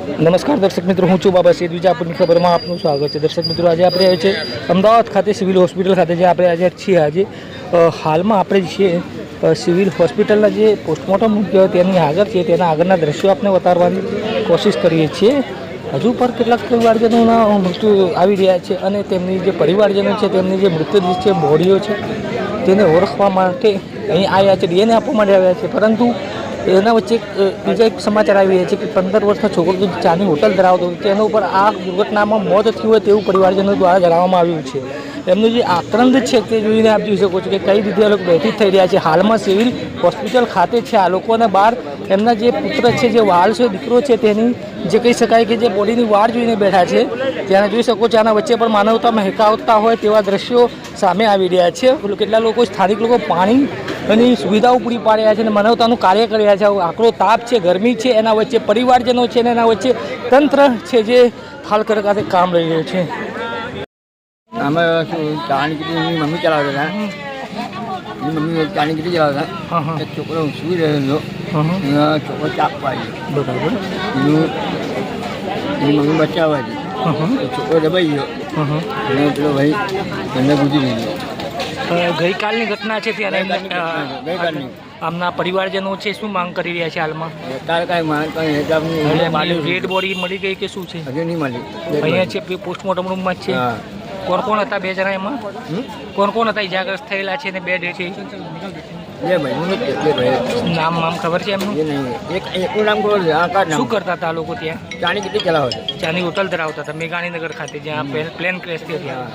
નમસ્કાર દર્શક મિત્રો, હું છું બાબા સૈદ વિજાપુરની ખબરમાં આપનું સ્વાગત છે. દર્શક મિત્રો, આજે આપણે આવ્યા છે અમદાવાદ ખાતે સિવિલ હોસ્પિટલ ખાતે, જે આપણે આજે છીએ. આજે હાલમાં આપણે છીએ સિવિલ હોસ્પિટલના જે પોસ્ટમોર્ટમ તેની આગળ છે, તેના આગળના દ્રશ્યો આપણે ઉતારવાની કોશિશ કરીએ છીએ. હજુ પણ કેટલાક પરિવારજનોના મૃત્યુ આવી રહ્યા છે અને તેમની જે પરિવારજનો છે તેમની જે મૃતદેહ છે, બોડીઓ છે, તેને ઓળખવા માટે અહીં આવ્યા છે, ડીએનએ આપવા માટે આવ્યા છે. પરંતુ એના વચ્ચે બીજા એક સમાચાર આવી રહ્યા છે કે 15 વર્ષનો છોકરો જે ચાની હોટલ ધરાવતો હતો તેના ઉપર આ દુર્ઘટનામાં મોત થયું હોય તેવું પરિવારજનો દ્વારા જણાવવામાં આવ્યું છે. એમનું જે આક્રંદ છે તે જોઈને આપ જોઈ શકો છો કે કઈ રીતે આ લોકો વ્યથિત થઈ રહ્યા છે. હાલમાં સિવિલ હોસ્પિટલ ખાતે છે આ લોકોને બહાર એમના જે પુત્ર છે, જે વાલ છે, દીકરો છે, તેની જે કહી શકાય કે જે બોડીની વાડ જોઈને બેઠા છે. ત્યાં જોઈ શકો છો આના વચ્ચે પણ માનવતામાં હેકાવતા હોય તેવા દ્રશ્યો સામે આવી રહ્યા છે. કેટલા લોકો, સ્થાનિક લોકો પાણી અને સુવિધાઓ પૂરી પાડી રહ્યા છે અને માનવતાનું કાર્ય કરી રહ્યા છે. આકરો તાપ છે, ગરમી છે, એના વચ્ચે પરિવારજનો છે અને એના વચ્ચે તંત્ર છે જે હાલ ખાતે કામ રહી રહ્યું છે. અમે ચાની કીધી મમ્મી ચલાવતા હતા. મમ્મી ચાની કીધી ચલાવતા. એક છોકરો સુઈ રહ્યો હતો, છોકરો ચાપ પાડી. બરાબર. એની મમ્મી બચાવવા હતી, છોકરો દબાઈ ગયો અને પેલો ભાઈ એને ગુજરી ગયો. ગઈકાલની ઘટના છે ત્યારે ગઈકાલની આમના પરિવારજનો છે શું માંગ કરી રહ્યા છે હાલમાં? તારે કાંઈ માંગ ડેડ બોડી મળી ગઈ કે શું છે? હજુ નહીં મળી. અહીંયા છે પોસ્ટમોર્ટમ રૂમમાં જ છે. કોણ કોણ હતા? 2 જણા. એમાં કોણ કોણ હતા ઇજાગ્રસ્ત થયેલા છે અને બેડ છે? બે ભાઈ. નામ ખબર છે એમનું? એકનું નામ ખબર છે. શું કરતા હતા આ લોકો ત્યાં? ચાની કીધી ચલાવે છે. ચાની હોટલ ધરાવતા હતા મેઘાણીનગર ખાતે, જ્યાં પ્લેન ક્રેશ થયો ત્યાં.